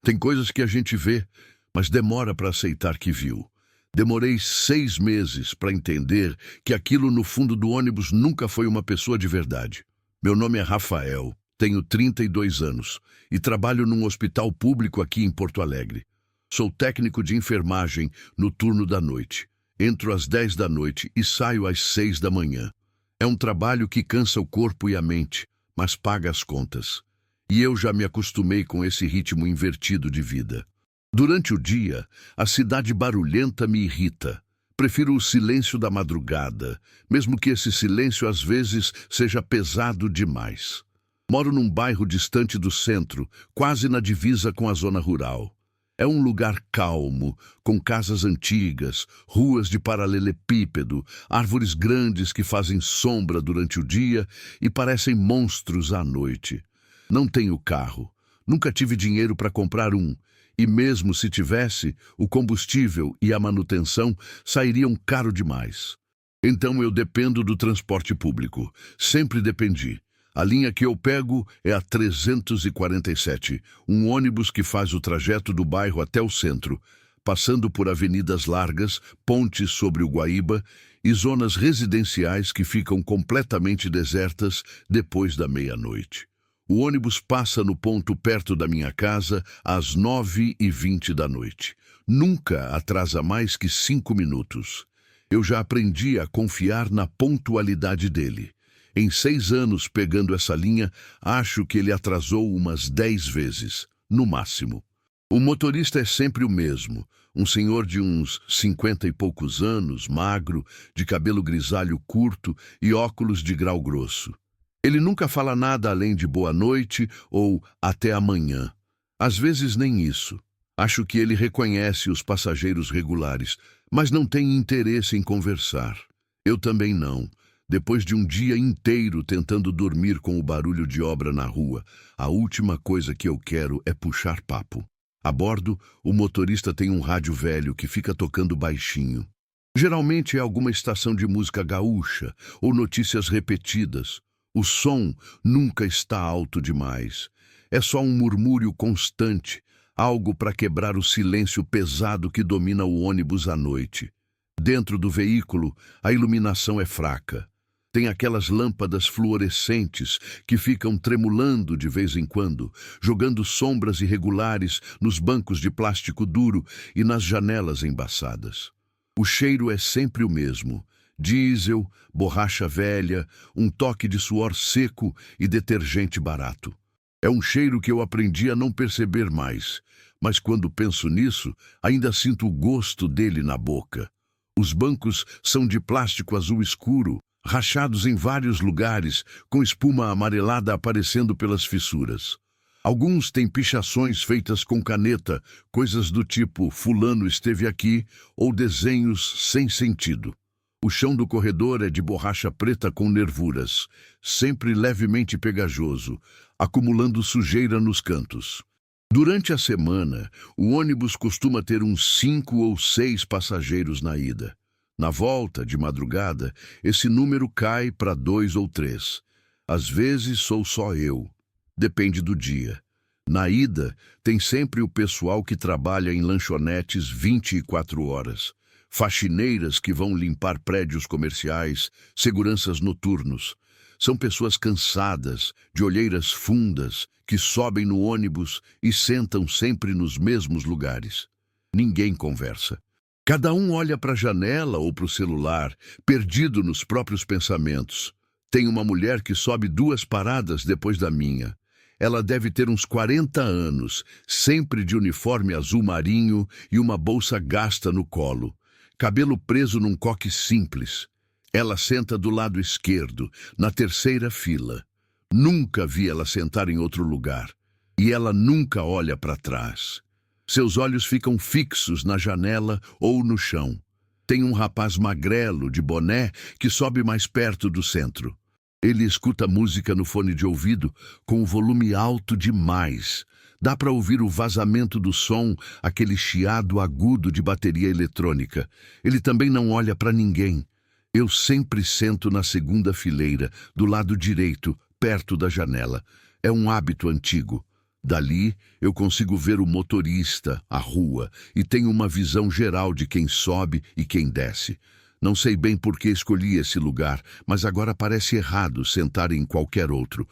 Tem coisas que a gente vê, mas demora para aceitar que viu. Demorei 6 meses para entender que aquilo no fundo do ônibus nunca foi uma pessoa de verdade. Meu nome é Rafael, tenho 32 anos e trabalho num hospital público aqui em Porto Alegre. Sou técnico de enfermagem no turno da noite. Entro às 10 da noite e saio às 6 da manhã. É um trabalho que cansa o corpo e a mente, mas paga as contas. E eu já me acostumei com esse ritmo invertido de vida. Durante o dia, a cidade barulhenta me irrita. Prefiro o silêncio da madrugada, mesmo que esse silêncio às vezes seja pesado demais. Moro num bairro distante do centro, quase na divisa com a zona rural. É um lugar calmo, com casas antigas, ruas de paralelepípedo, árvores grandes que fazem sombra durante o dia e parecem monstros à noite. Não tenho carro. Nunca tive dinheiro para comprar um. E mesmo se tivesse, o combustível e a manutenção sairiam caro demais. Então eu dependo do transporte público. Sempre dependi. A linha que eu pego é a 347, um ônibus que faz o trajeto do bairro até o centro, passando por avenidas largas, pontes sobre o Guaíba e zonas residenciais que ficam completamente desertas depois da meia-noite. O ônibus passa no ponto perto da minha casa às 9h20 da noite. Nunca atrasa mais que 5 minutos. Eu já aprendi a confiar na pontualidade dele. Em 6 anos pegando essa linha, acho que ele atrasou umas 10 vezes, no máximo. O motorista é sempre o mesmo, um senhor de uns 50 e poucos anos, magro, de cabelo grisalho curto e óculos de grau grosso. Ele nunca fala nada além de boa noite ou até amanhã. Às vezes nem isso. Acho que ele reconhece os passageiros regulares, mas não tem interesse em conversar. Eu também não. Depois de um dia inteiro tentando dormir com o barulho de obra na rua, a última coisa que eu quero é puxar papo. A bordo, o motorista tem um rádio velho que fica tocando baixinho. Geralmente é alguma estação de música gaúcha ou notícias repetidas. O som nunca está alto demais. É só um murmúrio constante, algo para quebrar o silêncio pesado que domina o ônibus à noite. Dentro do veículo, a iluminação é fraca. Tem aquelas lâmpadas fluorescentes que ficam tremulando de vez em quando, jogando sombras irregulares nos bancos de plástico duro e nas janelas embaçadas. O cheiro é sempre o mesmo. Diesel, borracha velha, um toque de suor seco e detergente barato. É um cheiro que eu aprendi a não perceber mais, mas quando penso nisso, ainda sinto o gosto dele na boca. Os bancos são de plástico azul escuro, rachados em vários lugares, com espuma amarelada aparecendo pelas fissuras. Alguns têm pichações feitas com caneta, coisas do tipo "fulano esteve aqui" ou desenhos sem sentido. O chão do corredor é de borracha preta com nervuras, sempre levemente pegajoso, acumulando sujeira nos cantos. Durante a semana, o ônibus costuma ter uns 5 ou 6 passageiros na ida. Na volta, de madrugada, esse número cai para 2 ou 3. Às vezes sou só eu. Depende do dia. Na ida, tem sempre o pessoal que trabalha em lanchonetes 24 horas. Faxineiras que vão limpar prédios comerciais, seguranças noturnos. São pessoas cansadas, de olheiras fundas, que sobem no ônibus e sentam sempre nos mesmos lugares. Ninguém conversa. Cada um olha para a janela ou para o celular, perdido nos próprios pensamentos. Tem uma mulher que sobe 2 paradas depois da minha. Ela deve ter uns 40 anos, sempre de uniforme azul marinho e uma bolsa gasta no colo. Cabelo preso num coque simples. Ela senta do lado esquerdo, na 3ª fila. Nunca vi ela sentar em outro lugar. E ela nunca olha para trás. Seus olhos ficam fixos na janela ou no chão. Tem um rapaz magrelo, de boné, que sobe mais perto do centro. Ele escuta música no fone de ouvido com o volume alto demais. Dá para ouvir o vazamento do som, aquele chiado agudo de bateria eletrônica. Ele também não olha para ninguém. Eu sempre sento na 2ª fileira, do lado direito, perto da janela. É um hábito antigo. Dali, eu consigo ver o motorista, a rua, e tenho uma visão geral de quem sobe e quem desce. Não sei bem por que escolhi esse lugar, mas agora parece errado sentar em qualquer outro.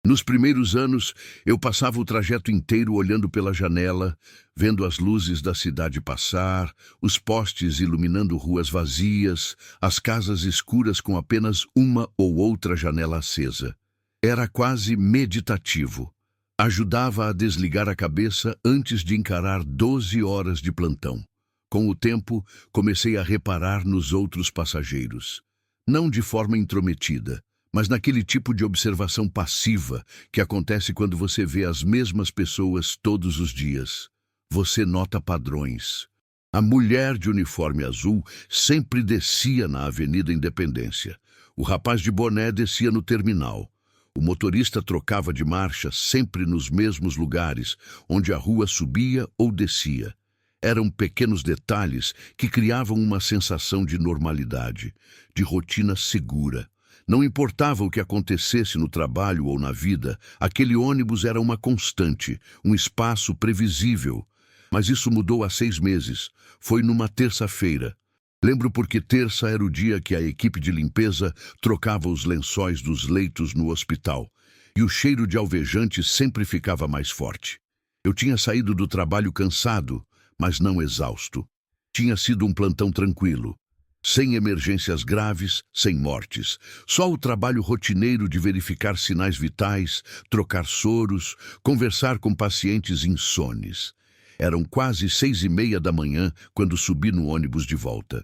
Nos primeiros anos, eu passava o trajeto inteiro olhando pela janela, vendo as luzes da cidade passar, os postes iluminando ruas vazias, as casas escuras com apenas uma ou outra janela acesa. Era quase meditativo. Ajudava a desligar a cabeça antes de encarar 12 horas de plantão. Com o tempo, comecei a reparar nos outros passageiros. Não de forma intrometida, mas naquele tipo de observação passiva que acontece quando você vê as mesmas pessoas todos os dias. Você nota padrões. A mulher de uniforme azul sempre descia na Avenida Independência. O rapaz de boné descia no terminal. O motorista trocava de marcha sempre nos mesmos lugares, onde a rua subia ou descia. Eram pequenos detalhes que criavam uma sensação de normalidade, de rotina segura. Não importava o que acontecesse no trabalho ou na vida, aquele ônibus era uma constante, um espaço previsível. Mas isso mudou há 6 meses. Foi numa terça-feira. Lembro porque terça era o dia que a equipe de limpeza trocava os lençóis dos leitos no hospital, e o cheiro de alvejante sempre ficava mais forte. Eu tinha saído do trabalho cansado, mas não exausto. Tinha sido um plantão tranquilo, sem emergências graves, sem mortes. Só o trabalho rotineiro de verificar sinais vitais, trocar soros, conversar com pacientes insones. Eram quase 6:30 da manhã quando subi no ônibus de volta.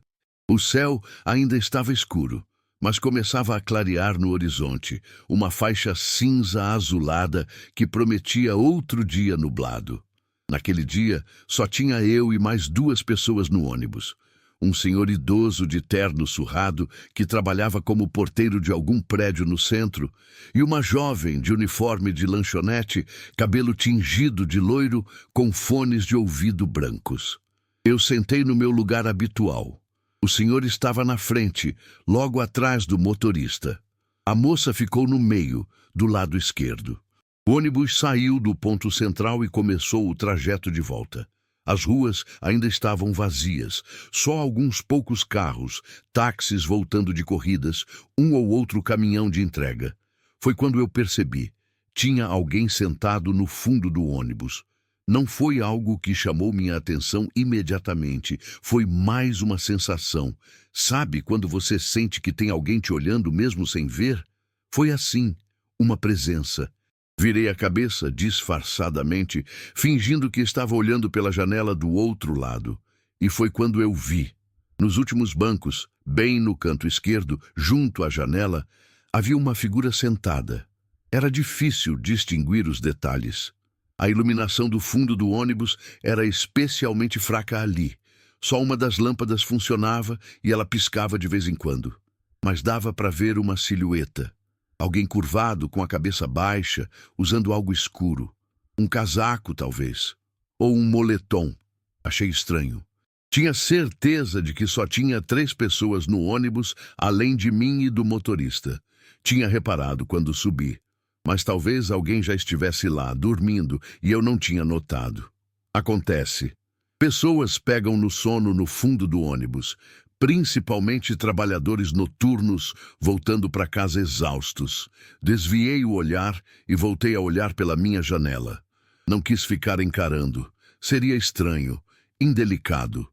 O céu ainda estava escuro, mas começava a clarear no horizonte, uma faixa cinza azulada que prometia outro dia nublado. Naquele dia, só tinha eu e mais 2 pessoas no ônibus. Um senhor idoso de terno surrado que trabalhava como porteiro de algum prédio no centro, e uma jovem de uniforme de lanchonete, cabelo tingido de loiro, com fones de ouvido brancos. Eu sentei no meu lugar habitual. O senhor estava na frente, logo atrás do motorista. A moça ficou no meio, do lado esquerdo. O ônibus saiu do ponto central e começou o trajeto de volta. As ruas ainda estavam vazias, só alguns poucos carros, táxis voltando de corridas, um ou outro caminhão de entrega. Foi quando eu percebi. Tinha alguém sentado no fundo do ônibus. Não foi algo que chamou minha atenção imediatamente, foi mais uma sensação. Sabe quando você sente que tem alguém te olhando mesmo sem ver? Foi assim, uma presença. Virei a cabeça disfarçadamente, fingindo que estava olhando pela janela do outro lado. E foi quando eu vi. Nos últimos bancos, bem no canto esquerdo, junto à janela, havia uma figura sentada. Era difícil distinguir os detalhes. A iluminação do fundo do ônibus era especialmente fraca ali. Só uma das lâmpadas funcionava e ela piscava de vez em quando. Mas dava para ver uma silhueta. Alguém curvado, com a cabeça baixa, usando algo escuro. Um casaco, talvez. Ou um moletom. Achei estranho. Tinha certeza de que só tinha 3 pessoas no ônibus, além de mim e do motorista. Tinha reparado quando subi. Mas talvez alguém já estivesse lá, dormindo, e eu não tinha notado. Acontece. Pessoas pegam no sono no fundo do ônibus, principalmente trabalhadores noturnos voltando para casa exaustos. Desviei o olhar e voltei a olhar pela minha janela. Não quis ficar encarando. Seria estranho, indelicado.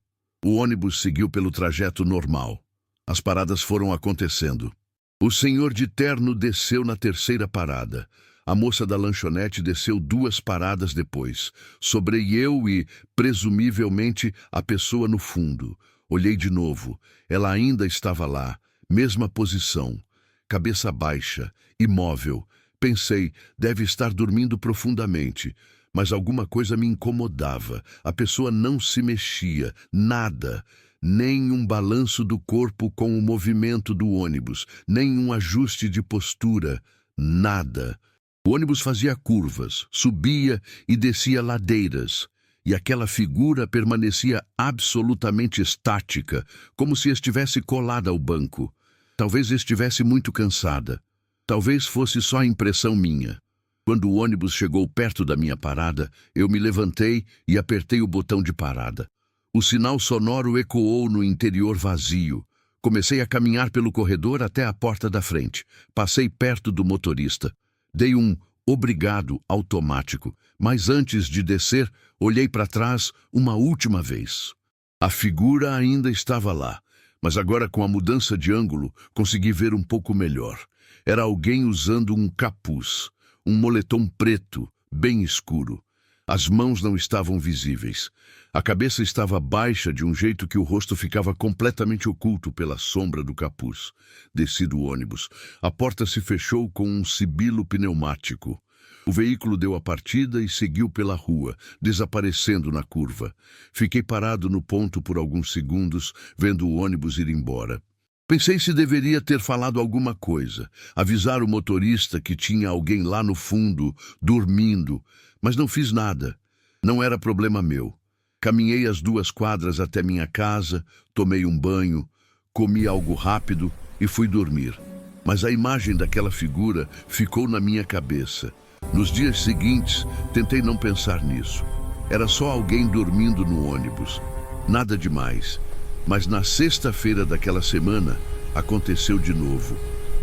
O ônibus seguiu pelo trajeto normal. As paradas foram acontecendo. O senhor de terno desceu na 3ª parada. A moça da lanchonete desceu 2 paradas depois. Sobrei eu e, presumivelmente, a pessoa no fundo. Olhei de novo. Ela ainda estava lá, mesma posição. Cabeça baixa, imóvel. Pensei, deve estar dormindo profundamente. Mas alguma coisa me incomodava. A pessoa não se mexia, nada. Nem um balanço do corpo com o movimento do ônibus, nem um ajuste de postura, nada. O ônibus fazia curvas, subia e descia ladeiras, e aquela figura permanecia absolutamente estática, como se estivesse colada ao banco. Talvez estivesse muito cansada. Talvez fosse só impressão minha. Quando o ônibus chegou perto da minha parada, eu me levantei e apertei o botão de parada. O sinal sonoro ecoou no interior vazio. Comecei a caminhar pelo corredor até a porta da frente. Passei perto do motorista. Dei um obrigado automático, mas antes de descer, olhei para trás uma última vez. A figura ainda estava lá, mas agora com a mudança de ângulo, consegui ver um pouco melhor. Era alguém usando um capuz, um moletom preto, bem escuro. As mãos não estavam visíveis. A cabeça estava baixa de um jeito que o rosto ficava completamente oculto pela sombra do capuz. Desci do ônibus. A porta se fechou com um sibilo pneumático. O veículo deu a partida e seguiu pela rua, desaparecendo na curva. Fiquei parado no ponto por alguns segundos, vendo o ônibus ir embora. Pensei se deveria ter falado alguma coisa, avisar o motorista que tinha alguém lá no fundo, dormindo, mas não fiz nada. Não era problema meu. Caminhei as 2 quadras até minha casa, tomei um banho, comi algo rápido e fui dormir. Mas a imagem daquela figura ficou na minha cabeça. Nos dias seguintes, tentei não pensar nisso. Era só alguém dormindo no ônibus. Nada demais. Mas na sexta-feira daquela semana, aconteceu de novo.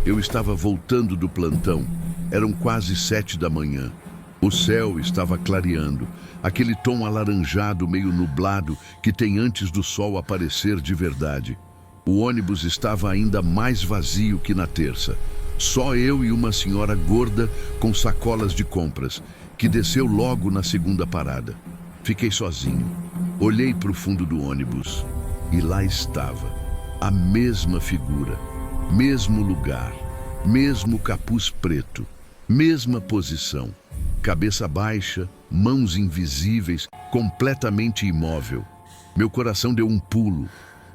Eu estava voltando do plantão. Eram quase 7 da manhã. O céu estava clareando, aquele tom alaranjado meio nublado que tem antes do sol aparecer de verdade. O ônibus estava ainda mais vazio que na terça. Só eu e uma senhora gorda com sacolas de compras, que desceu logo na segunda parada. Fiquei sozinho. Olhei para o fundo do ônibus. E lá estava, a mesma figura, mesmo lugar, mesmo capuz preto, mesma posição, cabeça baixa, mãos invisíveis, completamente imóvel. Meu coração deu um pulo,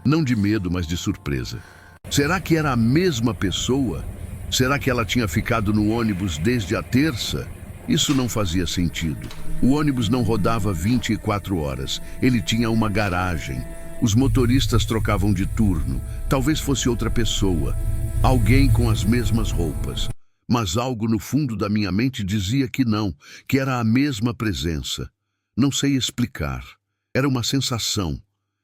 não de medo, mas de surpresa. Será que era a mesma pessoa? Será que ela tinha ficado no ônibus desde a terça? Isso não fazia sentido. O ônibus não rodava 24 horas, ele tinha uma garagem. Os motoristas trocavam de turno. Talvez fosse outra pessoa. Alguém com as mesmas roupas. Mas algo no fundo da minha mente dizia que não, que era a mesma presença. Não sei explicar. Era uma sensação.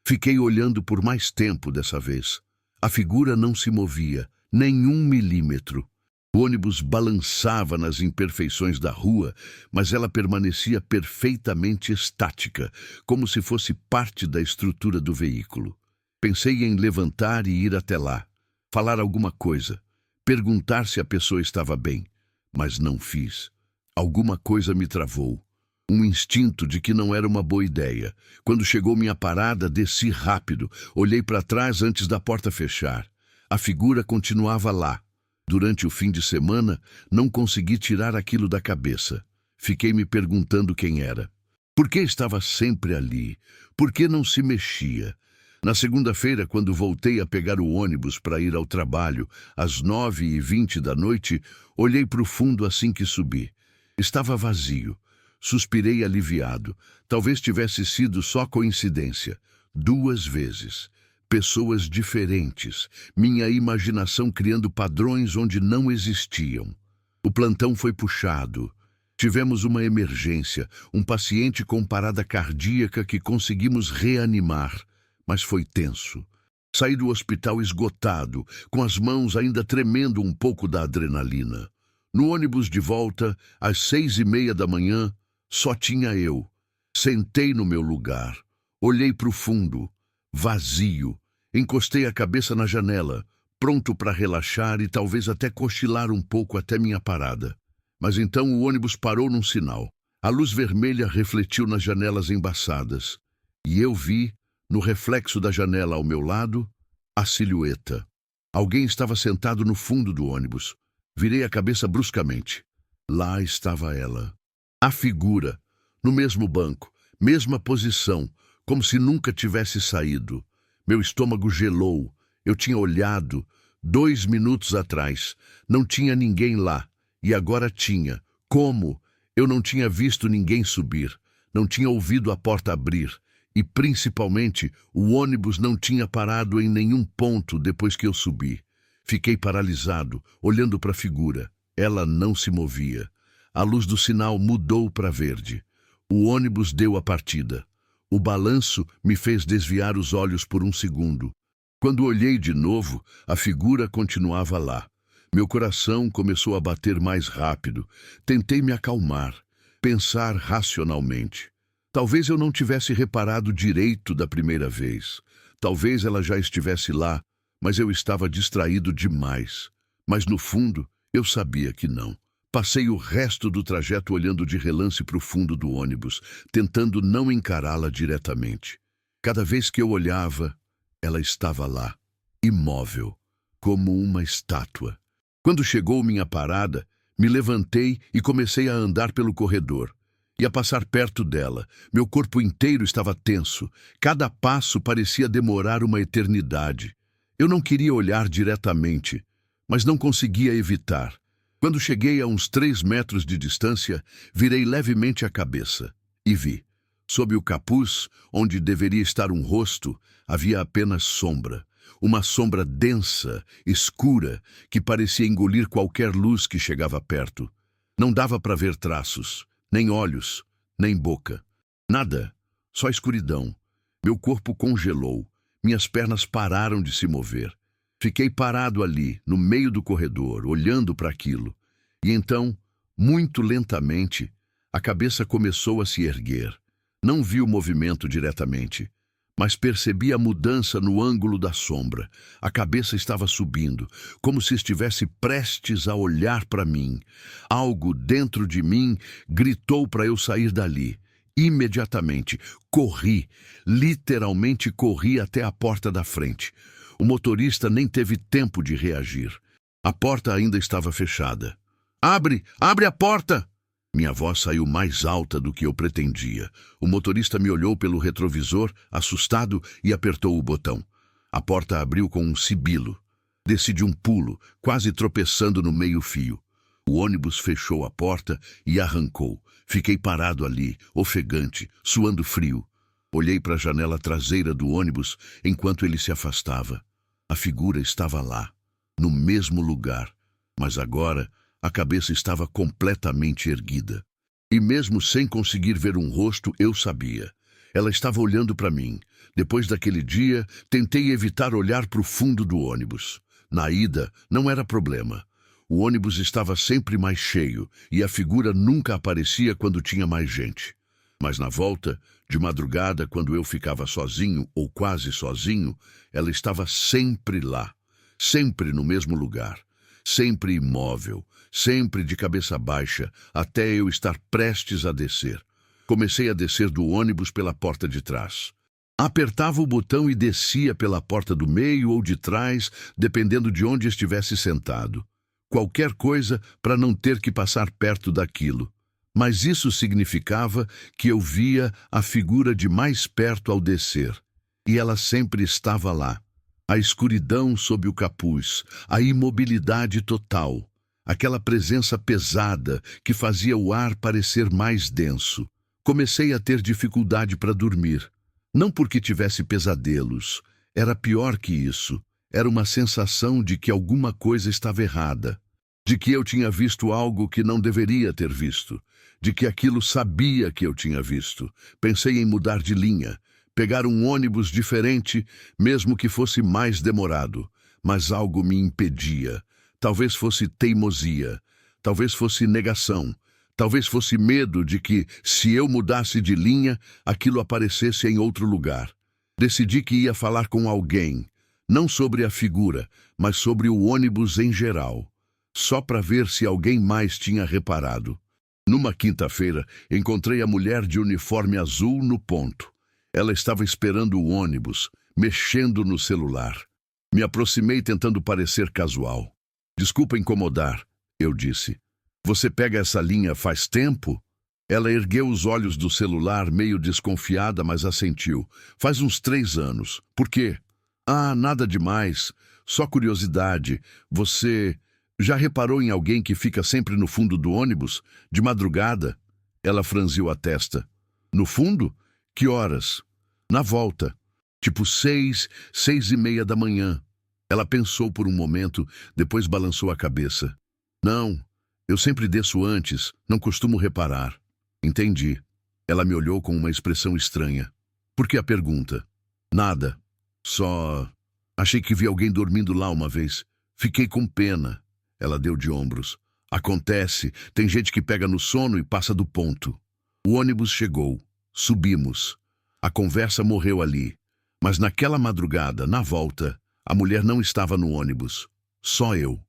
Fiquei olhando por mais tempo dessa vez. A figura não se movia, nem 1 milímetro. O ônibus balançava nas imperfeições da rua, mas ela permanecia perfeitamente estática, como se fosse parte da estrutura do veículo. Pensei em levantar e ir até lá, falar alguma coisa, perguntar se a pessoa estava bem, mas não fiz. Alguma coisa me travou. Um instinto de que não era uma boa ideia. Quando chegou minha parada, desci rápido, olhei para trás antes da porta fechar. A figura continuava lá. Durante o fim de semana, não consegui tirar aquilo da cabeça. Fiquei me perguntando quem era. Por que estava sempre ali? Por que não se mexia? Na segunda-feira, quando voltei a pegar o ônibus para ir ao trabalho, às 9h20 da noite, olhei para o fundo assim que subi. Estava vazio. Suspirei aliviado. Talvez tivesse sido só coincidência. 2 vezes. Pessoas diferentes, minha imaginação criando padrões onde não existiam. O plantão foi puxado. Tivemos uma emergência, um paciente com parada cardíaca que conseguimos reanimar, mas foi tenso. Saí do hospital esgotado, com as mãos ainda tremendo um pouco da adrenalina. No ônibus de volta, às 6h30 da manhã, só tinha eu. Sentei no meu lugar, olhei para o fundo. Vazio. Encostei a cabeça na janela, pronto para relaxar e talvez até cochilar um pouco até minha parada. Mas então o ônibus parou num sinal. A luz vermelha refletiu nas janelas embaçadas. E eu vi, no reflexo da janela ao meu lado, a silhueta. Alguém estava sentado no fundo do ônibus. Virei a cabeça bruscamente. Lá estava ela. A figura, no mesmo banco, mesma posição, como se nunca tivesse saído. Meu estômago gelou. Eu tinha olhado 2 minutos atrás. Não tinha ninguém lá. E agora tinha. Como? Eu não tinha visto ninguém subir. Não tinha ouvido a porta abrir. E, principalmente, o ônibus não tinha parado em nenhum ponto depois que eu subi. Fiquei paralisado, olhando para a figura. Ela não se movia. A luz do sinal mudou para verde. O ônibus deu a partida. O balanço me fez desviar os olhos por um segundo. Quando olhei de novo, a figura continuava lá. Meu coração começou a bater mais rápido. Tentei me acalmar, pensar racionalmente. Talvez eu não tivesse reparado direito da primeira vez. Talvez ela já estivesse lá, mas eu estava distraído demais. Mas no fundo, eu sabia que não. Passei o resto do trajeto olhando de relance para o fundo do ônibus, tentando não encará-la diretamente. Cada vez que eu olhava, ela estava lá, imóvel, como uma estátua. Quando chegou minha parada, me levantei e comecei a andar pelo corredor. E a passar perto dela, meu corpo inteiro estava tenso. Cada passo parecia demorar uma eternidade. Eu não queria olhar diretamente, mas não conseguia evitar. Quando cheguei a uns 3 metros de distância, virei levemente a cabeça e vi. Sob o capuz, onde deveria estar um rosto, havia apenas sombra. Uma sombra densa, escura, que parecia engolir qualquer luz que chegava perto. Não dava para ver traços, nem olhos, nem boca. Nada, só escuridão. Meu corpo congelou, minhas pernas pararam de se mover. Fiquei parado ali, no meio do corredor, olhando para aquilo. E então, muito lentamente, a cabeça começou a se erguer. Não vi o movimento diretamente, mas percebi a mudança no ângulo da sombra. A cabeça estava subindo, como se estivesse prestes a olhar para mim. Algo dentro de mim gritou para eu sair dali. Imediatamente, corri, literalmente corri até a porta da frente. O motorista nem teve tempo de reagir. A porta ainda estava fechada. Abre! Abre a porta! Minha voz saiu mais alta do que eu pretendia. O motorista me olhou pelo retrovisor, assustado, e apertou o botão. A porta abriu com um sibilo. Desci de um pulo, quase tropeçando no meio-fio. O ônibus fechou a porta e arrancou. Fiquei parado ali, ofegante, suando frio. Olhei para a janela traseira do ônibus enquanto ele se afastava. A figura estava lá, no mesmo lugar, mas agora a cabeça estava completamente erguida. E mesmo sem conseguir ver um rosto, eu sabia. Ela estava olhando para mim. Depois daquele dia, tentei evitar olhar para o fundo do ônibus. Na ida, não era problema. O ônibus estava sempre mais cheio e a figura nunca aparecia quando tinha mais gente. Mas na volta, de madrugada, quando eu ficava sozinho ou quase sozinho, ela estava sempre lá, sempre no mesmo lugar, sempre imóvel, sempre de cabeça baixa, até eu estar prestes a descer. Comecei a descer do ônibus pela porta de trás. Apertava o botão e descia pela porta do meio ou de trás, dependendo de onde estivesse sentado. Qualquer coisa para não ter que passar perto daquilo. Mas isso significava que eu via a figura de mais perto ao descer. E ela sempre estava lá. A escuridão sob o capuz, a imobilidade total. Aquela presença pesada que fazia o ar parecer mais denso. Comecei a ter dificuldade para dormir. Não porque tivesse pesadelos. Era pior que isso. Era uma sensação de que alguma coisa estava errada. De que eu tinha visto algo que não deveria ter visto. De que aquilo sabia que eu tinha visto. Pensei em mudar de linha, pegar um ônibus diferente, mesmo que fosse mais demorado. Mas algo me impedia. Talvez fosse teimosia, talvez fosse negação, talvez fosse medo de que, se eu mudasse de linha, aquilo aparecesse em outro lugar. Decidi que ia falar com alguém, não sobre a figura, mas sobre o ônibus em geral, só para ver se alguém mais tinha reparado. Numa quinta-feira, encontrei a mulher de uniforme azul no ponto. Ela estava esperando o ônibus, mexendo no celular. Me aproximei tentando parecer casual. Desculpa incomodar, eu disse. Você pega essa linha faz tempo? Ela ergueu os olhos do celular, meio desconfiada, mas assentiu. Faz uns 3 anos. Por quê? Ah, nada demais. Só curiosidade. Você já reparou em alguém que fica sempre no fundo do ônibus? De madrugada? Ela franziu a testa. No fundo? Que horas? Na volta. Tipo 6, 6:30 da manhã. Ela pensou por um momento, depois balançou a cabeça. Não, Eu sempre desço antes, não costumo reparar. Entendi. Ela me olhou com uma expressão estranha. Por que a pergunta? Nada. Só... Achei que vi alguém dormindo lá uma vez. Fiquei com pena. Ela deu de ombros. Acontece, tem gente que pega no sono e passa do ponto. O ônibus chegou. Subimos. A conversa morreu ali. Mas naquela madrugada, na volta, a mulher não estava no ônibus. Só eu.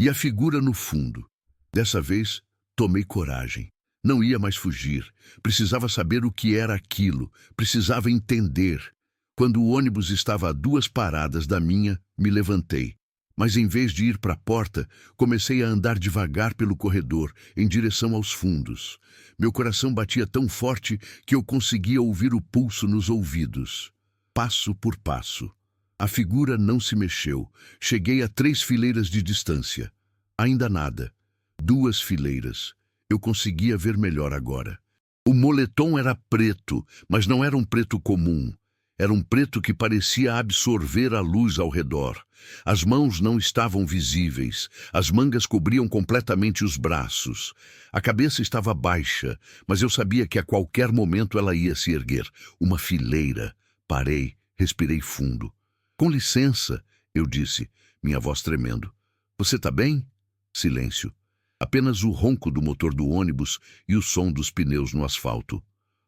E a figura no fundo. Dessa vez, tomei coragem. Não ia mais fugir. Precisava saber o que era aquilo. Precisava entender. Quando o ônibus estava a 2 paradas da minha, me levantei. Mas em vez de ir para a porta, comecei a andar devagar pelo corredor, em direção aos fundos. Meu coração batia tão forte que eu conseguia ouvir o pulso nos ouvidos. Passo por passo. A figura não se mexeu. Cheguei a 3 fileiras de distância. Ainda nada. 2 fileiras. Eu conseguia ver melhor agora. O moletom era preto, mas não era um preto comum. Era um preto que parecia absorver a luz ao redor. As mãos não estavam visíveis. As mangas cobriam completamente os braços. A cabeça estava baixa, mas eu sabia que a qualquer momento ela ia se erguer. Uma fileira. Parei, respirei fundo. Com licença, eu disse, minha voz tremendo. Você tá bem? Silêncio. Apenas o ronco do motor do ônibus e o som dos pneus no asfalto.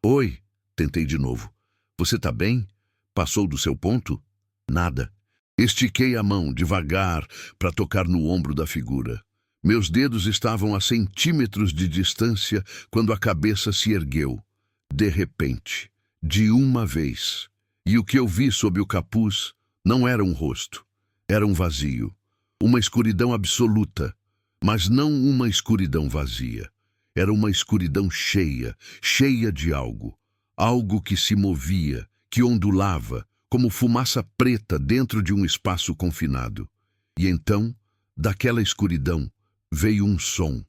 Oi, tentei de novo. Você tá bem? Passou do seu ponto? Nada. Estiquei a mão, devagar, para tocar no ombro da figura. Meus dedos estavam a centímetros de distância quando a cabeça se ergueu. De repente. De uma vez. E o que eu vi sob o capuz não era um rosto. Era um vazio. Uma escuridão absoluta. Mas não uma escuridão vazia. Era uma escuridão cheia, cheia de algo. Algo que se movia, que ondulava, como fumaça preta dentro de um espaço confinado. E então, daquela escuridão, veio um som.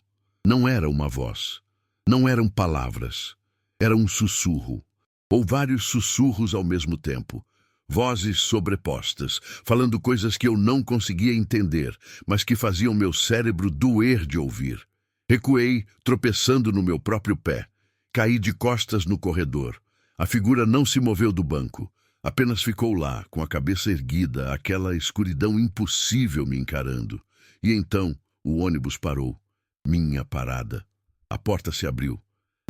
Não era uma voz. Não eram palavras. Era um sussurro. Ou vários sussurros ao mesmo tempo. Vozes sobrepostas, falando coisas que eu não conseguia entender, mas que faziam meu cérebro doer de ouvir. Recuei, tropeçando no meu próprio pé. Caí de costas no corredor. A figura não se moveu do banco. Apenas ficou lá, com a cabeça erguida, aquela escuridão impossível me encarando. E então o ônibus parou. Minha parada. A porta se abriu.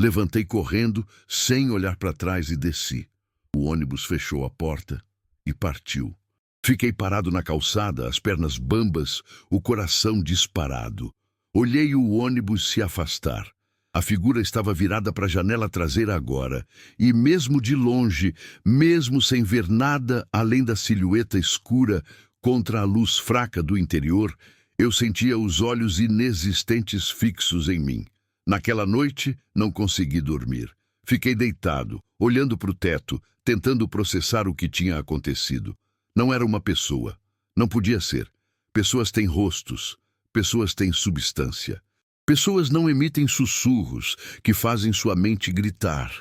Levantei correndo, sem olhar para trás e desci. O ônibus fechou a porta e partiu. Fiquei parado na calçada, as pernas bambas, o coração disparado. Olhei o ônibus se afastar. A figura estava virada para a janela traseira agora, e mesmo de longe, mesmo sem ver nada além da silhueta escura contra a luz fraca do interior, eu sentia os olhos inexistentes fixos em mim. Naquela noite, não consegui dormir. Fiquei deitado, olhando para o teto, tentando processar o que tinha acontecido. Não era uma pessoa. Não podia ser. Pessoas têm rostos. Pessoas têm substância. Pessoas não emitem sussurros que fazem sua mente gritar.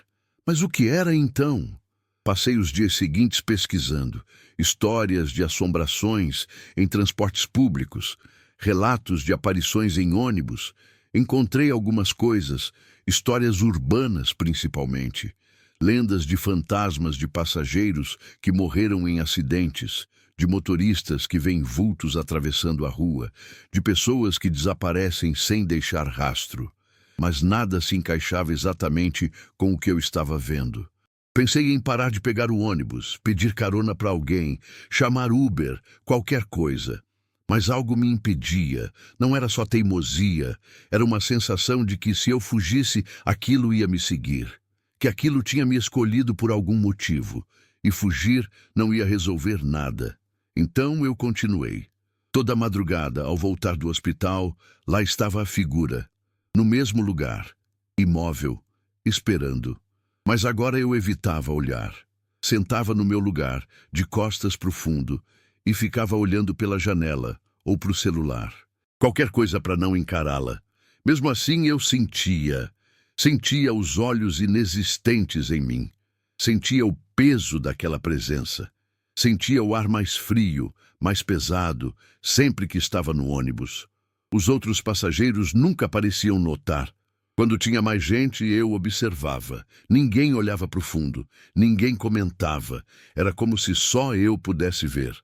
Mas o que era então? Passei os dias seguintes pesquisando. Histórias de assombrações em transportes públicos. Relatos de aparições em ônibus. Encontrei algumas coisas, histórias urbanas principalmente. Lendas de fantasmas de passageiros que morreram em acidentes, de motoristas que veem vultos atravessando a rua, de pessoas que desaparecem sem deixar rastro. Mas nada se encaixava exatamente com o que eu estava vendo. Pensei em parar de pegar o ônibus, pedir carona para alguém, chamar Uber, qualquer coisa. Mas algo me impedia. Não era só teimosia, era uma sensação de que se eu fugisse, aquilo ia me seguir. Que aquilo tinha me escolhido por algum motivo, e fugir não ia resolver nada. Então eu continuei. Toda madrugada, ao voltar do hospital, lá estava a figura, no mesmo lugar, imóvel, esperando. Mas agora eu evitava olhar. Sentava no meu lugar, de costas para o fundo, e ficava olhando pela janela ou para o celular. Qualquer coisa para não encará-la. Mesmo assim eu sentia os olhos inexistentes em mim. Sentia o peso daquela presença. Sentia o ar mais frio, mais pesado, sempre que estava no ônibus. Os outros passageiros nunca pareciam notar. Quando tinha mais gente, eu observava. Ninguém olhava para o fundo, ninguém comentava. Era como se só eu pudesse ver.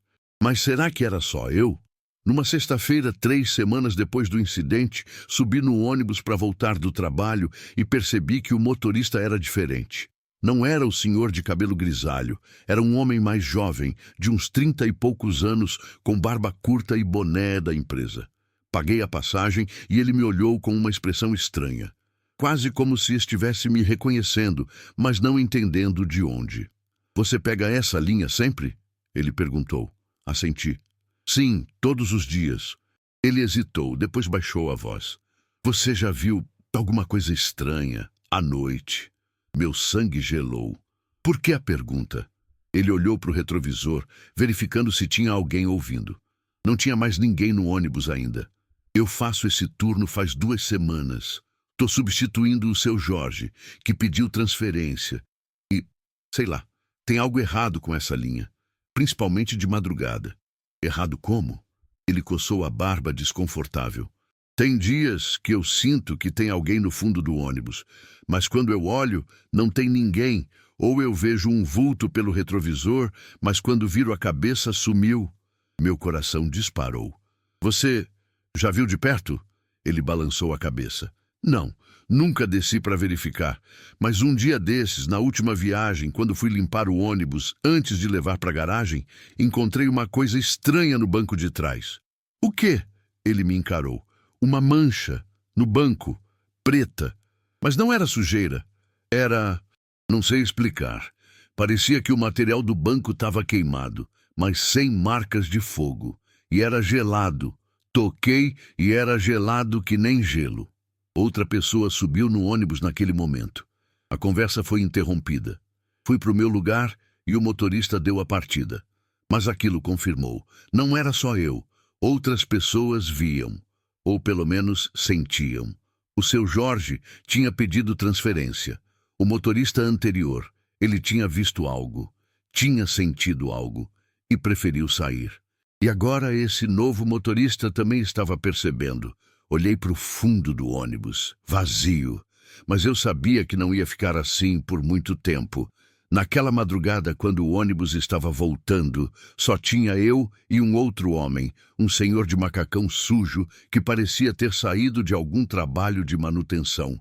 Mas será que era só eu? Numa sexta-feira, 3 semanas depois do incidente, subi no ônibus para voltar do trabalho e percebi que o motorista era diferente. Não era o senhor de cabelo grisalho, era um homem mais jovem, de uns 30 e poucos anos, com barba curta e boné da empresa. Paguei a passagem e ele me olhou com uma expressão estranha. Quase como se estivesse me reconhecendo, mas não entendendo de onde. "Você pega essa linha sempre?" ele perguntou. Assenti. "Sim, todos os dias." Ele hesitou, depois baixou a voz. "Você já viu alguma coisa estranha à noite?" Meu sangue gelou. Por que a pergunta? Ele olhou para o retrovisor, verificando se tinha alguém ouvindo. Não tinha mais ninguém no ônibus ainda. "Eu faço esse turno faz 2 semanas. Tô substituindo o seu Jorge, que pediu transferência. E, sei lá, tem algo errado com essa linha, principalmente de madrugada." "Errado como?" Ele coçou a barba desconfortável. "Tem dias que eu sinto que tem alguém no fundo do ônibus, mas quando eu olho, não tem ninguém, ou eu vejo um vulto pelo retrovisor, mas quando viro a cabeça, sumiu." Meu coração disparou. "Você já viu de perto?" Ele balançou a cabeça. "Não, nunca desci para verificar, mas um dia desses, na última viagem, quando fui limpar o ônibus antes de levar para a garagem, encontrei uma coisa estranha no banco de trás." "O quê?" Ele me encarou. "Uma mancha, no banco, preta. Mas não era sujeira. Era... não sei explicar. Parecia que o material do banco estava queimado, mas sem marcas de fogo. E era gelado. Toquei e era gelado que nem gelo." Outra pessoa subiu no ônibus naquele momento. A conversa foi interrompida. Fui para o meu lugar e o motorista deu a partida. Mas aquilo confirmou. Não era só eu. Outras pessoas viam. Ou pelo menos sentiam. O seu Jorge tinha pedido transferência. O motorista anterior, ele tinha visto algo, tinha sentido algo e preferiu sair. E agora esse novo motorista também estava percebendo. Olhei para o fundo do ônibus, vazio, mas eu sabia que não ia ficar assim por muito tempo. Naquela madrugada, quando o ônibus estava voltando, só tinha eu e um outro homem, um senhor de macacão sujo que parecia ter saído de algum trabalho de manutenção.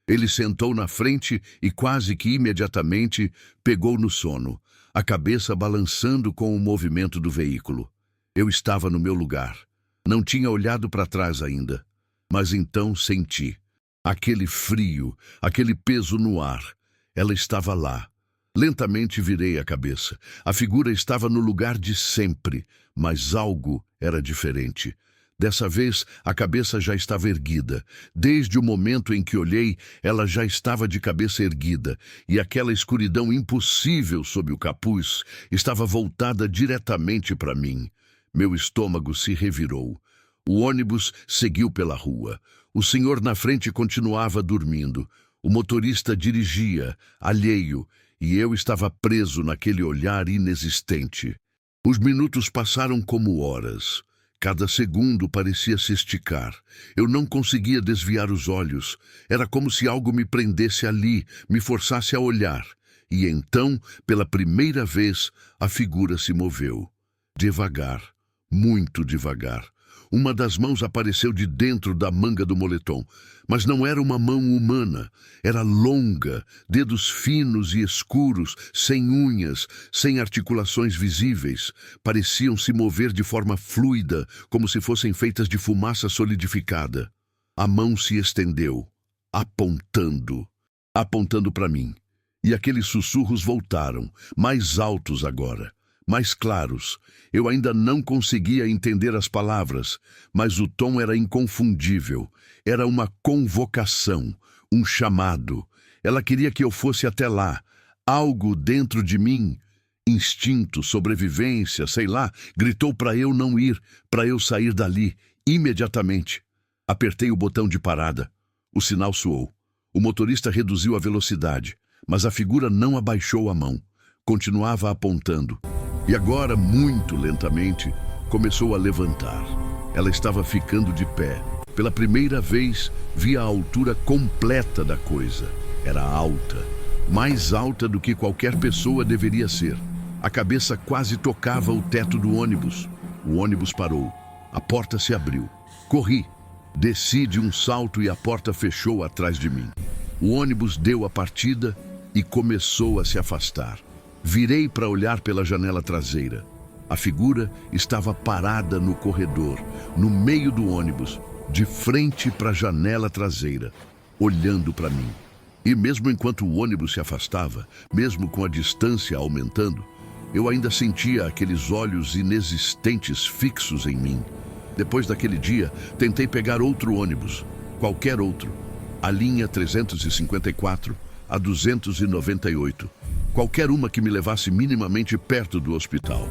Ele sentou na frente e quase que imediatamente pegou no sono, a cabeça balançando com o movimento do veículo. Eu estava no meu lugar. Não tinha olhado para trás ainda, mas então senti. Aquele frio, aquele peso no ar. Ela estava lá. Lentamente virei a cabeça. A figura estava no lugar de sempre, mas algo era diferente. Dessa vez, a cabeça já estava erguida. Desde o momento em que olhei, ela já estava de cabeça erguida, e aquela escuridão impossível sob o capuz estava voltada diretamente para mim. Meu estômago se revirou. O ônibus seguiu pela rua. O senhor na frente continuava dormindo. O motorista dirigia, alheio, e eu estava preso naquele olhar inexistente. Os minutos passaram como horas. Cada segundo parecia se esticar. Eu não conseguia desviar os olhos. Era como se algo me prendesse ali, me forçasse a olhar. E então, pela primeira vez, a figura se moveu. Devagar, muito devagar. Uma das mãos apareceu de dentro da manga do moletom, mas não era uma mão humana. Era longa, dedos finos e escuros, sem unhas, sem articulações visíveis. Pareciam se mover de forma fluida, como se fossem feitas de fumaça solidificada. A mão se estendeu, apontando para mim. E aqueles sussurros voltaram, mais altos agora. Mais claros. Eu ainda não conseguia entender as palavras, mas o tom era inconfundível. Era uma convocação, um chamado. Ela queria que eu fosse até lá. Algo dentro de mim, instinto, sobrevivência, sei lá, gritou para eu não ir, para eu sair dali, imediatamente. Apertei o botão de parada. O sinal soou. O motorista reduziu a velocidade, mas a figura não abaixou a mão. Continuava apontando. E agora, muito lentamente, começou a levantar. Ela estava ficando de pé. Pela primeira vez, vi a altura completa da coisa. Era alta, mais alta do que qualquer pessoa deveria ser. A cabeça quase tocava o teto do ônibus. O ônibus parou. A porta se abriu. Corri. Desci de um salto e a porta fechou atrás de mim. O ônibus deu a partida e começou a se afastar. Virei para olhar pela janela traseira. A figura estava parada no corredor, no meio do ônibus, de frente para a janela traseira, olhando para mim. E mesmo enquanto o ônibus se afastava, mesmo com a distância aumentando, eu ainda sentia aqueles olhos inexistentes fixos em mim. Depois daquele dia, tentei pegar outro ônibus, qualquer outro. A linha 354, a 298. Qualquer uma que me levasse minimamente perto do hospital.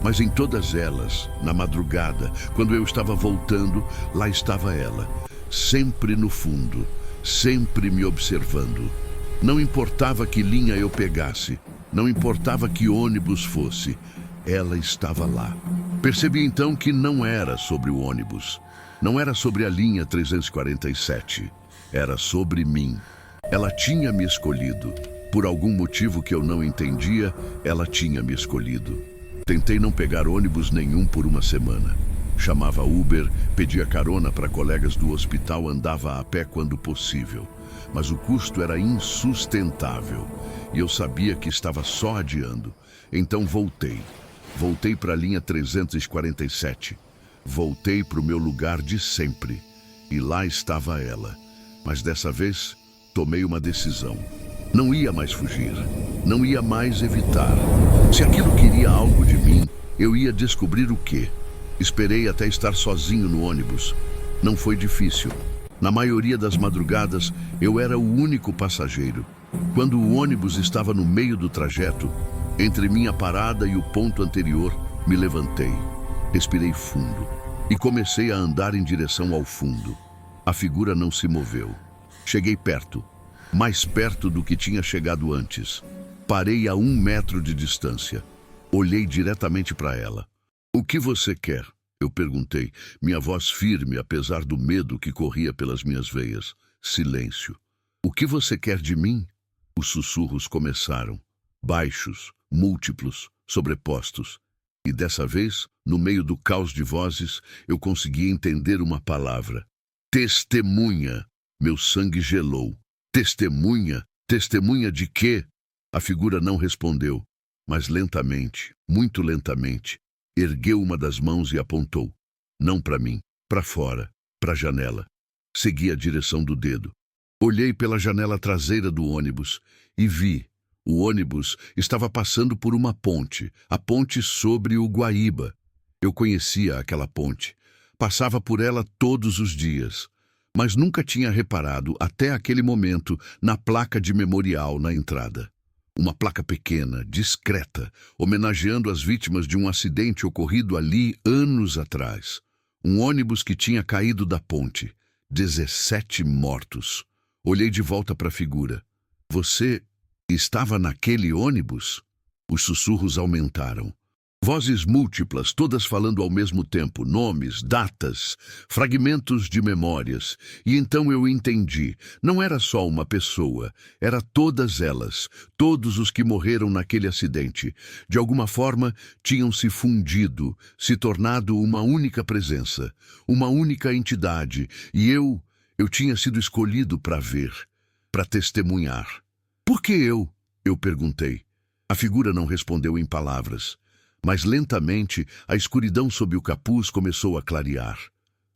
Mas em todas elas, na madrugada, quando eu estava voltando, lá estava ela, sempre no fundo, sempre me observando. Não importava que linha eu pegasse, não importava que ônibus fosse, ela estava lá. Percebi então que não era sobre o ônibus, não era sobre a linha 347, era sobre mim. Ela tinha me escolhido. Por algum motivo que eu não entendia, ela tinha me escolhido. Tentei não pegar ônibus nenhum por uma semana. Chamava Uber, pedia carona para colegas do hospital, andava a pé quando possível. Mas o custo era insustentável e eu sabia que estava só adiando. Então voltei. Voltei para a linha 347. Voltei para o meu lugar de sempre. E lá estava ela. Mas dessa vez, tomei uma decisão. Não ia mais fugir. Não ia mais evitar. Se aquilo queria algo de mim, eu ia descobrir o quê. Esperei até estar sozinho no ônibus. Não foi difícil. Na maioria das madrugadas, eu era o único passageiro. Quando o ônibus estava no meio do trajeto, entre minha parada e o ponto anterior, me levantei. Respirei fundo e comecei a andar em direção ao fundo. A figura não se moveu. Cheguei perto, mais perto do que tinha chegado antes. Parei a 1 metro de distância. Olhei diretamente para ela. "O que você quer?" Eu perguntei, minha voz firme, apesar do medo que corria pelas minhas veias. Silêncio. "O que você quer de mim?" Os sussurros começaram, baixos, múltiplos, sobrepostos. E dessa vez, no meio do caos de vozes, eu consegui entender uma palavra. Testemunha. Meu sangue gelou. Testemunha? Testemunha de quê? A figura não respondeu, mas lentamente, muito lentamente, ergueu uma das mãos e apontou. Não para mim, para fora, para a janela. Segui a direção do dedo. Olhei pela janela traseira do ônibus e vi. O ônibus estava passando por uma ponte, a ponte sobre o Guaíba. Eu conhecia aquela ponte. Passava por ela todos os dias, mas nunca tinha reparado, até aquele momento, na placa de memorial na entrada. Uma placa pequena, discreta, homenageando as vítimas de um acidente ocorrido ali anos atrás. Um ônibus que tinha caído da ponte. 17 mortos. Olhei de volta para a figura. "Você estava naquele ônibus?" Os sussurros aumentaram. Vozes múltiplas, todas falando ao mesmo tempo, nomes, datas, fragmentos de memórias. E então eu entendi, não era só uma pessoa, era todas elas, todos os que morreram naquele acidente. De alguma forma, tinham se fundido, se tornado uma única presença, uma única entidade. E eu tinha sido escolhido para ver, para testemunhar. "Por que eu?" eu perguntei. A figura não respondeu em palavras. Mas lentamente, a escuridão sob o capuz começou a clarear.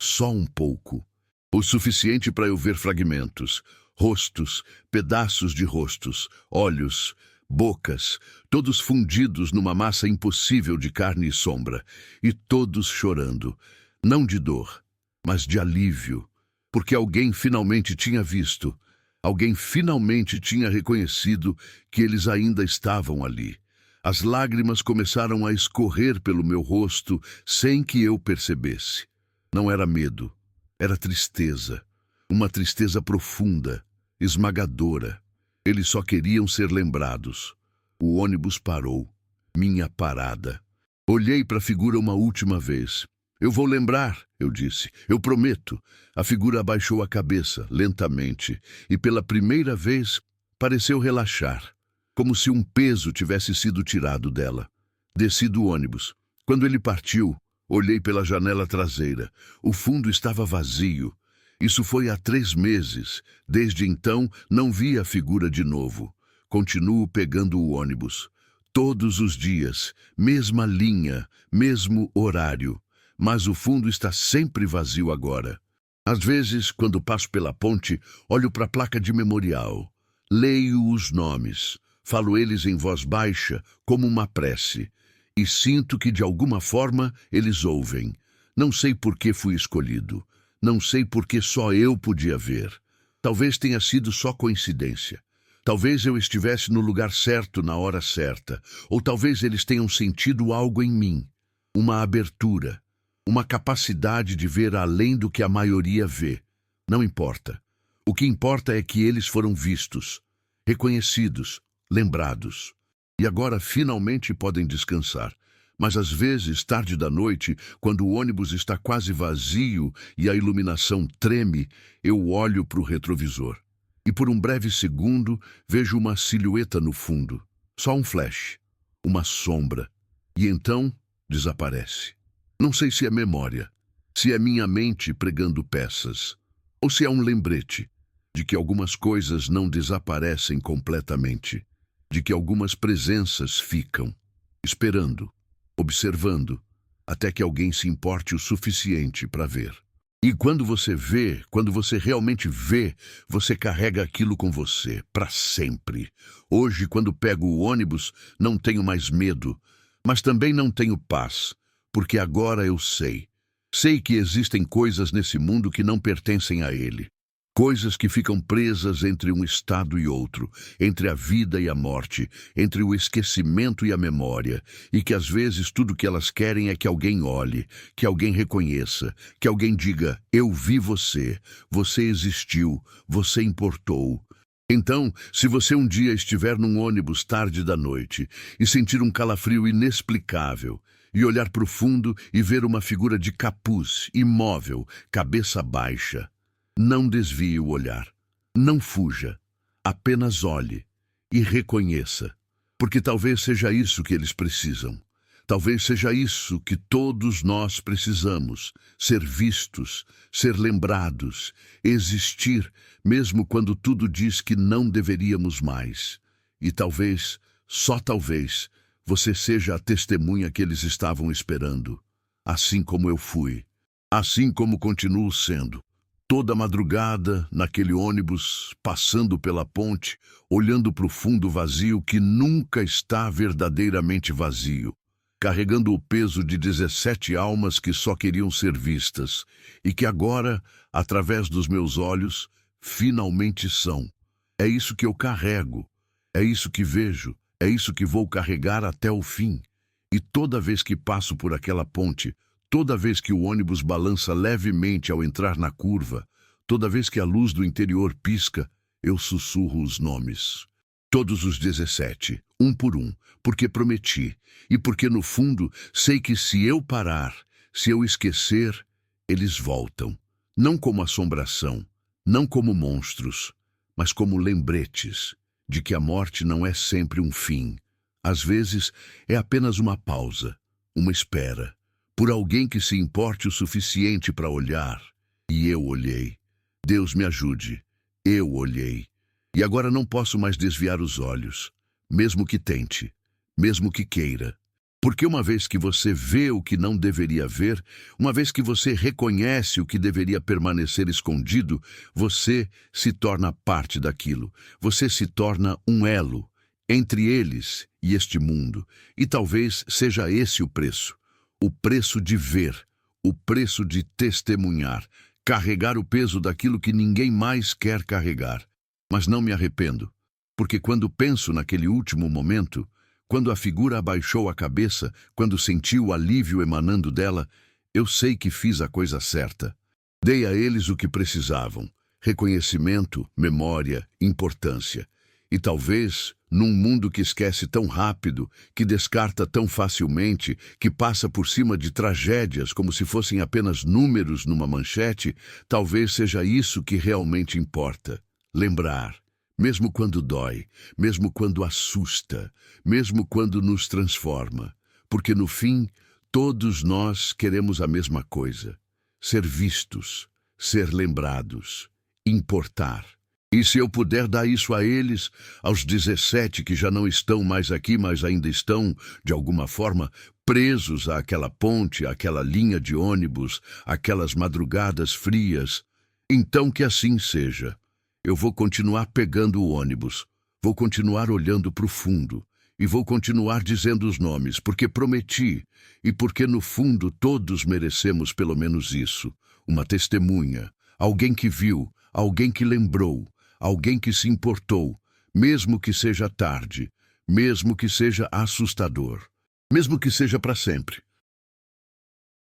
Só um pouco. O suficiente para eu ver fragmentos, rostos, pedaços de rostos, olhos, bocas, todos fundidos numa massa impossível de carne e sombra, e todos chorando, não de dor, mas de alívio, porque alguém finalmente tinha visto, alguém finalmente tinha reconhecido que eles ainda estavam ali. As lágrimas começaram a escorrer pelo meu rosto sem que eu percebesse. Não era medo, era tristeza. Uma tristeza profunda, esmagadora. Eles só queriam ser lembrados. O ônibus parou. Minha parada. Olhei para a figura uma última vez. Eu vou lembrar, eu disse. Eu prometo. A figura abaixou a cabeça, lentamente, e pela primeira vez pareceu relaxar, como se um peso tivesse sido tirado dela. Desci do ônibus. Quando ele partiu, olhei pela janela traseira. O fundo estava vazio. Isso foi há 3 meses. Desde então, não vi a figura de novo. Continuo pegando o ônibus. Todos os dias, mesma linha, mesmo horário. Mas o fundo está sempre vazio agora. Às vezes, quando passo pela ponte, olho para a placa de memorial. Leio os nomes. Falo eles em voz baixa, como uma prece. E sinto que, de alguma forma, eles ouvem. Não sei por que fui escolhido. Não sei por que só eu podia ver. Talvez tenha sido só coincidência. Talvez eu estivesse no lugar certo na hora certa. Ou talvez eles tenham sentido algo em mim. Uma abertura. Uma capacidade de ver além do que a maioria vê. Não importa. O que importa é que eles foram vistos, reconhecidos, lembrados. E agora finalmente podem descansar. Mas às vezes, tarde da noite, quando o ônibus está quase vazio e a iluminação treme, eu olho para o retrovisor. E por um breve segundo, vejo uma silhueta no fundo. Só um flash. Uma sombra. E então, desaparece. Não sei se é memória, se é minha mente pregando peças, ou se é um lembrete de que algumas coisas não desaparecem completamente, de que algumas presenças ficam, esperando, observando, até que alguém se importe o suficiente para ver. E quando você vê, quando você realmente vê, você carrega aquilo com você, para sempre. Hoje, quando pego o ônibus, não tenho mais medo, mas também não tenho paz. Porque agora eu sei. Sei que existem coisas nesse mundo que não pertencem a ele. Coisas que ficam presas entre um estado e outro, entre a vida e a morte, entre o esquecimento e a memória, e que às vezes tudo que elas querem é que alguém olhe, que alguém reconheça, que alguém diga, eu vi você, você existiu, você importou. Então, se você um dia estiver num ônibus tarde da noite e sentir um calafrio inexplicável, e olhar para o fundo e ver uma figura de capuz, imóvel, cabeça baixa. Não desvie o olhar. Não fuja. Apenas olhe e reconheça. Porque talvez seja isso que eles precisam. Talvez seja isso que todos nós precisamos. Ser vistos, ser lembrados, existir, mesmo quando tudo diz que não deveríamos mais. E talvez, só talvez, você seja a testemunha que eles estavam esperando, assim como eu fui, assim como continuo sendo. Toda madrugada, naquele ônibus, passando pela ponte, olhando para o fundo vazio que nunca está verdadeiramente vazio, carregando o peso de 17 almas que só queriam ser vistas e que agora, através dos meus olhos, finalmente são. É isso que eu carrego, é isso que vejo. É isso que vou carregar até o fim. E toda vez que passo por aquela ponte, toda vez que o ônibus balança levemente ao entrar na curva, toda vez que a luz do interior pisca, eu sussurro os nomes. Todos os 17, um por um, porque prometi, e porque no fundo sei que se eu parar, se eu esquecer, eles voltam. Não como assombração, não como monstros, mas como lembretes de que a morte não é sempre um fim. Às vezes, é apenas uma pausa, uma espera, por alguém que se importe o suficiente para olhar. E eu olhei. Deus me ajude. Eu olhei. E agora não posso mais desviar os olhos, mesmo que tente, mesmo que queira. Porque uma vez que você vê o que não deveria ver, uma vez que você reconhece o que deveria permanecer escondido, você se torna parte daquilo. Você se torna um elo entre eles e este mundo. E talvez seja esse o preço de ver, o preço de testemunhar, carregar o peso daquilo que ninguém mais quer carregar. Mas não me arrependo, porque quando penso naquele último momento, quando a figura abaixou a cabeça, quando senti o alívio emanando dela, eu sei que fiz a coisa certa. Dei a eles o que precisavam: reconhecimento, memória, importância. E talvez, num mundo que esquece tão rápido, que descarta tão facilmente, que passa por cima de tragédias como se fossem apenas números numa manchete, talvez seja isso que realmente importa. Lembrar, mesmo quando dói, mesmo quando assusta, mesmo quando nos transforma. Porque no fim, todos nós queremos a mesma coisa: ser vistos, ser lembrados, importar. E se eu puder dar isso a eles, aos 17 que já não estão mais aqui, mas ainda estão, de alguma forma, presos àquela ponte, àquela linha de ônibus, àquelas madrugadas frias, então que assim seja. Eu vou continuar pegando o ônibus, vou continuar olhando para o fundo, e vou continuar dizendo os nomes, porque prometi, e porque no fundo todos merecemos pelo menos isso: uma testemunha, alguém que viu, alguém que lembrou, alguém que se importou, mesmo que seja tarde, mesmo que seja assustador, mesmo que seja para sempre.